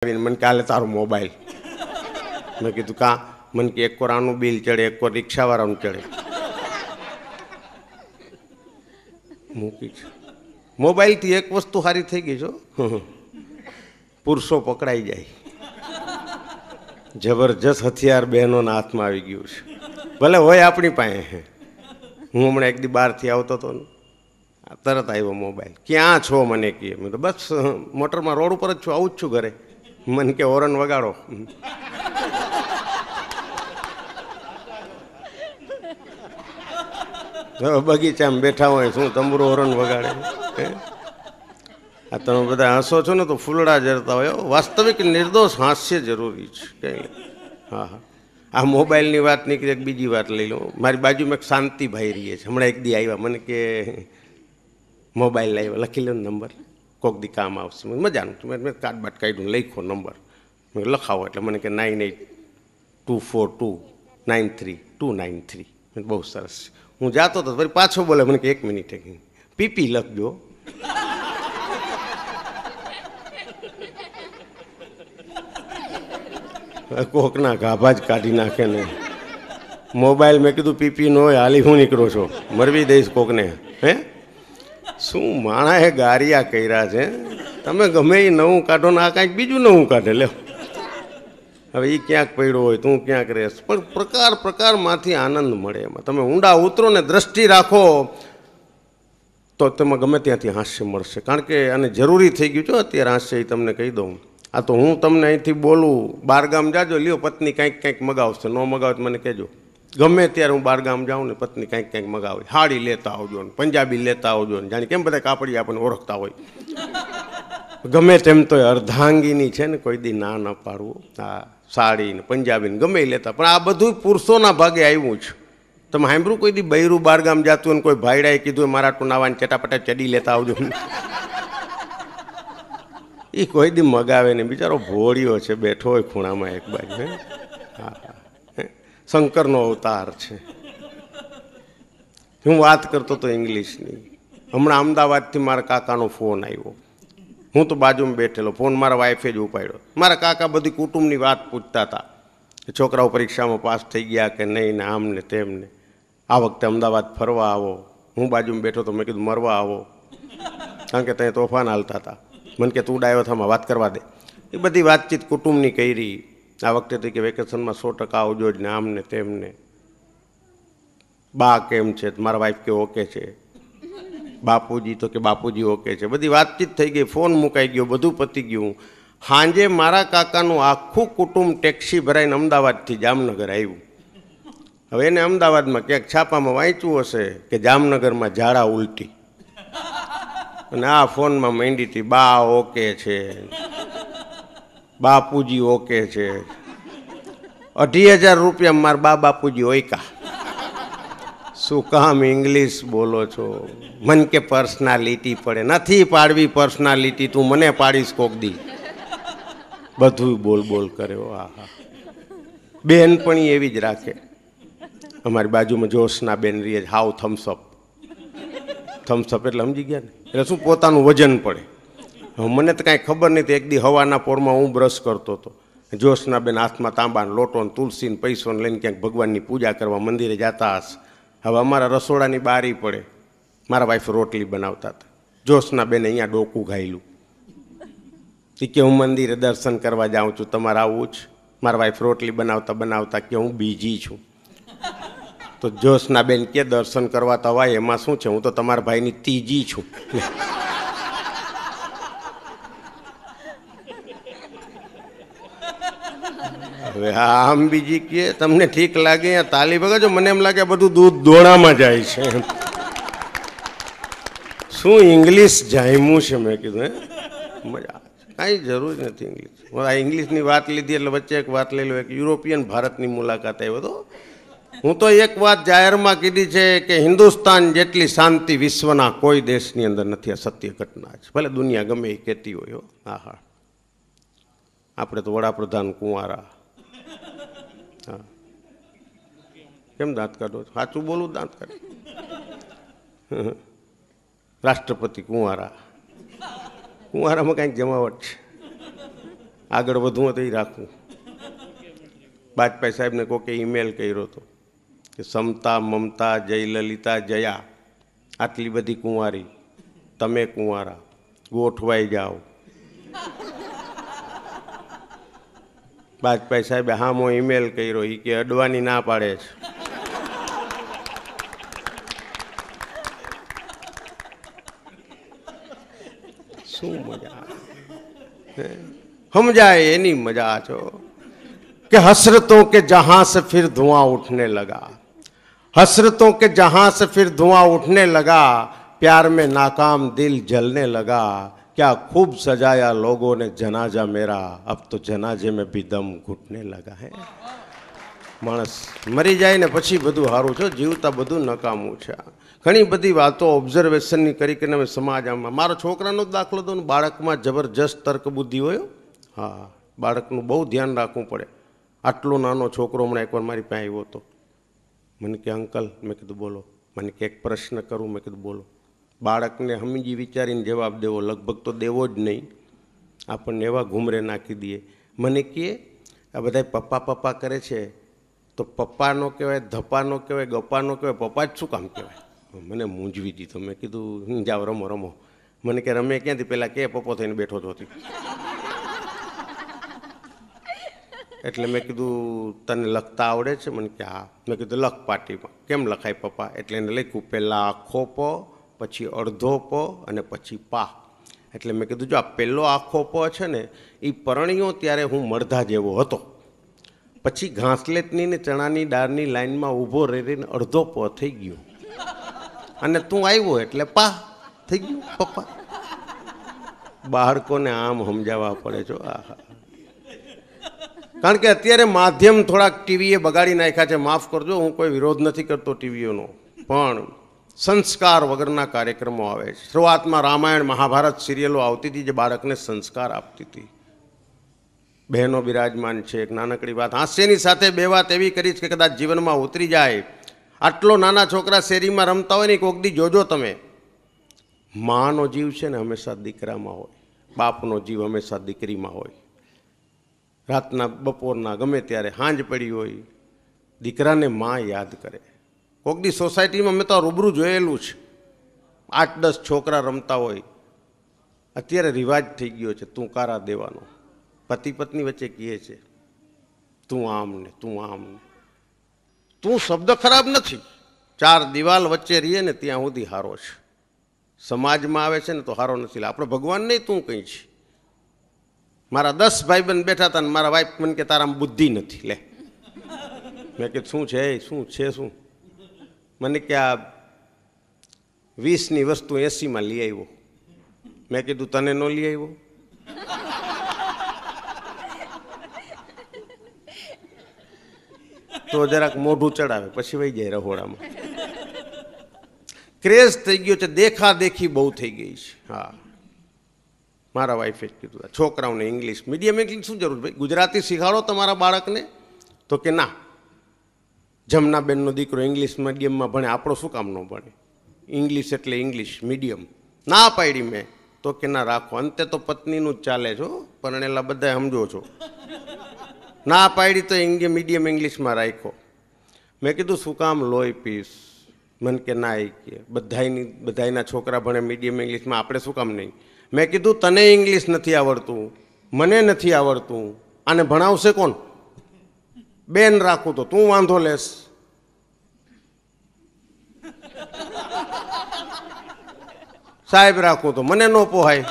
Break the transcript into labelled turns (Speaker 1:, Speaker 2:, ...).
Speaker 1: मन काले तारो मोबाइल मैं कीधु का मन के एक कोर आनु बिल चढ़े एक कोर रिक्शा वाळा चढ़े मूकी मोबाइल थी एक वस्तु सारी थी गई छो पुरुषों पकड़ाई जाए जबरदस्त हथियार बहनों हाथ में आई गयु भले होय अपनी पाए है हूँ हमने एक दी बार थी आवतो तो तरत आव्यो मोबाइल क्या छो मने कहे मैं तो बस मोटर में रोड पर छू आऊँ छू घरे मन के होरन वगाड़ो बगीचा में बैठा हो शू तंबुरो होरन वगाड़े आ तमे बधा हसो छो ने तो फूलड़ा जरता हो वास्तविक निर्दोष हास्य जरूरी है। हाँ हाँ आ मोबाइल की बात निकली एक बीजी बात लई लो मारी बाजू में एक शांति भाई रही है हमणे एक दी आव्या मन के मोबाइल लाव्यो लखी लो नंबर कोक दी काम आवशे मजा मैं कार्ड बाट काढ्યું लखो नंबर मैं लखावो એટલે મને કે 9824293293 मैं बहुत सरस हूँ जातो तो फिर पाछो बोले मैंने कि 1 मिनिट पीपी लखजो कोकना गाभा ज काढ़ी नाखे ने मोबाइल में कीधु पीपी न होय हाली हूँ निकळो छो मरवी दईश कोकने हे शू माणाए गारिया कर्या छे तमे गमे ए नवुं काढो ने आ कांईक बीजुं नवुं काढे ल्यो हवे ए क्यांक पड्यो होय तू क्यांक रहेश पण प्रकार प्रकार मांथी आनंद मळे एमां तमे ऊंडा उतरो ने दृष्टि राखो तो तमे गमे त्यांथी हास्य मळशे कारण के आने जरूरी थई गयुं छे अत्यारे हास्य तमने कही दऊं आ तो हूँ तमने अहींथी बोलूं बारगाम जाजो लियो पत्नी कंईक कंईक मगावशे न मगावे तो मने कहेजो गमे त्यारे हूँ बारगाम जाऊँ ने पत्नी कंईक कंईक मगावे हाड़ी लेता आवजो ने पंजाबी लेता आवजो ने जाणे केम बधा कापड़ी आपणे ओळखता होय गमे तेम तो अर्धांगीनी छे ने कोई दी ना न पाडवो हाँ साड़ी ने पंजाबी ने गमे लेता पण आ बधुं पुरुषोना भागे आव्युं छे तमे सांभळ्युं कोई दी बૈરું बारगाम जातुं ने कोई भाईडाए कीधुं मारा टूनावाने चटापटा चडी लेता आवजो એ કોઈ દી મગાવે ને બિચારો ભોળિયો છે બેઠો હોય ખૂણામાં એક બાજુ હા શંકરનો અવતાર છે હું વાત કરતો તો ઇંગ્લિશની હમણાં અમદાવાદથી મારા કાકાનો ફોન આવ્યો હું તો બાજુમાં બેઠેલો ફોન મારા વાઈફે જ ઉપાડ્યો મારા કાકા બધી કુટુંબની વાત પૂછતા હતા છોકરાઓ પરીક્ષામાં પાસ થઈ ગયા કે નહીં ને આમ ને તેમ ને આ વખતે અમદાવાદ ફરવા આવો હું બાજુમાં બેઠો તો મેં કીધું મરવા આવો કારણ કે ત્યાં તોફાન હાલતા હતા मन के तू डायो था बात करवा दे ये बधी बातचीत कुटुंबनी करी आ वखते थी कि वेकेशन में 100% आवजो ज ने आम ने तेम ने बा केम छे मारा वाइफ के ओके छे बापूजी तो के बापूजी ओके छे बधी बातचीत थई गई फोन मुकाई गयो बधुं पती गयुं हांजे मारा काकानुं आखुं कुटुंब टेक्सी भराईने अमदावादथी जामनगर आव्युं हवे एने अमदावादमां क्यांक छापामां वांच्युं हशे के जामनगरमां झाड़ा उलटी અને આ ફોનમાં માંડી હતી બા ઓકે છે બાપુજી ઓકે છે 2,500 રૂપિયા માર બા બાપુજી ઓયકા શું કામ ઇંગ્લિશ બોલો છો મન કે પર્સનાલિટી પડે નથી પાડવી પર્સનાલિટી તું મને પાડીશ કોક દી બધું બોલ બોલ કરે હા હા બેનપણી એવી જ રાખે અમારી બાજુમાં જોશના બેન રહીએ હાવ થમ્સઅપ थम्सअप એટલે સમજી ગયા ને એટલે શું પોતાનું વજન પડે મને તો કાંઈ ખબર નથી એક દી હવાના પોરમાં હું બ્રશ કરતો હતો જોશના બેન હાથમાં તાંબાનો લોટો ને તુલસી ને પૈસો લઈને ક્યાંક ભગવાનની પૂજા કરવા મંદિરે જતા હશે હવે અમારા રસોડાની બારી પડે મારા વાઈફ રોટલી બનાવતા હતા જોશના બેન અહીંયા ડોકું ઘાયલું કે હું મંદિરે દર્શન કરવા જાઉં છું તમારે આવું જ મારા વાઈફ રોટલી બનાવતા બનાવતા કે હું બીજી છું तो जोशना बेन के दर्शन करवा तवाय एमां शुं छे हूँ तो तमारा भाईनी तीजी छूं हवे आम बीजी के तमने ठीक लागे या ताली वगाड़ो मने एम लागे बधुं दूध दोणामां जाय छे शुं इंग्लिश जाम्युं छे मैं कीधुं मजा कांई जरूर नथी इंग्लिश आ इंग्लिशनी वात लीधी एटले वच्चे एक वात लई लो एक यूरोपियन भारतनी मुलाकात आव्यो तो हूँ तो एक बात जाहिर में कीधी है कि हिंदुस्तान जेटली शांति विश्वना कोई देशनी अंदर नहीं। सत्य घटना है भले दुनिया गमे ए कहती हो हाँ हाँ आपणे तो वडाप्रधान कुंवारा हाँ केम दांत काढो साचुं बोलूं दांत काढ राष्ट्रपति कुंवारा कुंवारा में कहीं जमावट આગળ વધવું તો એ રાખવું. વાજપેયી સાહેબને કોકે ઈમેલ કર્યો હતો કે સમતા મમતા જયલલિતા જયા આટલી બધી કુંવારી, તમે કુંવારા, ગોઠવાઈ જાઓ. વાજપેયી સાહેબે હામો ઈમેલ કર્યો, એ કે અડવાની ના પાડે છે. શું મજા સમજાય એની મજા છો कि हसरतों के जहां से फिर धुआं उठने लगा, हसरतों के जहां से फिर धुआं उठने लगा, प्यार में नाकाम दिल जलने लगा, क्या खूब सजाया लोगों ने जनाजा मेरा, अब तो जनाजे में भी दम घुटने लगा है. मानस मरी जाए ने पछी बधु हारू छो, जीवता बधु नकामू छे. घणी बधी वातो ऑब्जर्वेशन करी के मैं समाज आमा मारो छोकरानो दाखलो दो, बाळकमां जबरदस्त तर्क बुद्धि होयो. हाँ, बाळकनुं बहु ध्यान राखवुं पड़े. आटलो नानो छोकरो हमणां एकवार मारी पासे आव्यो तो, मने के अंकल, मैं कीधुं बोलो. मने के एक प्रश्न करूँ, मैं कीधुं बोलो. बाळकने समजी विचारीने जवाब देवो, लगभग तो देवो ज नहीं, आपणने एवा घूमरे नाखी दीए. मने के आ बधाय पप्पा पप्पा करे छे तो पप्पा नो कहेवाय, धप्पा नो कहेवाय, गप्पा नो कहेवाय, पप्पा ज शुं काम कहेवाय. मने मूंझवी दीधो. मैं कीधुं जाओ रमो रमो. मने के रमे क्यांथी, पेला के पप्पो थईने बेठो छो. એટલે મેં કીધું તને લખતા આવડે છે? મને કે હા. મેં કીધું લખ પાટીમાં. કેમ લખાય પપ્પા? એટલે એને લખ્યું પહેલાં આખો પ, પછી અડધો પ અને પછી પા. એટલે મેં કીધું જો આ પહેલો આખો પ છે ને એ પરણ્યો ત્યારે હું મળધા જેવો હતો, પછી ઘાસલેટની ને ચણાની દાળની લાઈનમાં ઊભો રહીને અડધો પ થઈ ગયો, અને તું આવ્યો એટલે પા થઈ ગયું પપ્પા. બાળકોને આમ સમજાવવા પડે છો. આહા, કારણ કે અત્યારે માધ્યમ થોડાક ટીવીએ બગાડી નાખ્યા છે. માફ કરજો, હું કોઈ વિરોધ નથી કરતો ટીવીઓનો, પણ સંસ્કાર વગરના કાર્યક્રમો આવે છે. શરૂઆતમાં રામાયણ મહાભારત સિરિયલો આવતી હતી જે બાળકને સંસ્કાર આપતી હતી. બહેનો બિરાજમાન છે. એક નાનકડી વાત હાસ્યની સાથે બે વાત એવી કરી છે કે કદાચ જીવનમાં ઉતરી જાય. આટલો નાના છોકરા શેરીમાં રમતા હોય ને, કોક દી જોજો તમે, માનો જીવ છે ને હંમેશા દીકરામાં હોય, બાપનો જીવ હંમેશા દીકરીમાં હોય. રાતના બપોરના ગમે ત્યારે હાંજ પડી હોય, દીકરાને માં યાદ કરે. કોક દી સોસાયટીમાં મેં તો રૂબરૂ જોયેલું છે, 8-10 છોકરા રમતા હોય. અત્યારે રિવાજ થઈ ગયો છે તું કારા દેવાનો. પતિ પત્ની વચ્ચે કહે છે તું આમ ને તું આમ ને. તું શબ્દ ખરાબ નથી, 4 દિવાલ વચ્ચે રહીએ ને ત્યાં સુધી હારો છે. સમાજમાં આવે છે ને તો હારો નથી. આપણે ભગવાન નહીં તું કંઈ છે. મારા 10 ભાઈબંધ બેઠા હતા ને મારા વાઈફ મને કે તારામાં બુદ્ધિ નથી. લે, મેં કીધું શું છે? શું છે? શું? મને કે આ 20ની વસ્તુ 80માં લઈ આવ્યો. મેં કીધું તને ન લઈ આવ્યો? તો જરાક મોઢું ચડાવે, પછી વહી જાય રહોડામાં. ક્રેઝ થઈ ગયો છે, દેખા દેખી બહુ થઈ ગઈ છે. હા, મારા વાઈફે જ કીધું છોકરાઓને ઇંગ્લિશ મીડિયમ ઇંગ્લિશ શું જરૂર ભાઈ, ગુજરાતી શીખાડો તમારા બાળકને. તો કે ના, જમનાબેનનો દીકરો ઇંગ્લિશ મીડિયમમાં ભણે, આપણો શું કામ ન ભણે? ઇંગ્લિશ એટલે ઇંગ્લિશ મીડિયમ. ના પાડી મેં. તો કે ના રાખો. અંતે તો પત્નીનું જ ચાલે છો, પરણેલા બધા સમજો છો. ના પાડી તો મીડિયમ ઇંગ્લિશમાં રાખો. મેં કીધું શું કામ લોહી પીસ? મને કે ના, એ કે બધાયના છોકરા ભણે મીડિયમ ઇંગ્લિશમાં, આપણે શું કામ નહીં? મેં કીધું તને ઇંગ્લિશ નથી આવડતું, મને નથી આવડતું, આને ભણાવશે કોણ? બેન રાખું તો તું વાંધો લેસ. સાહેબ રાખું તો મને ન પોહાય.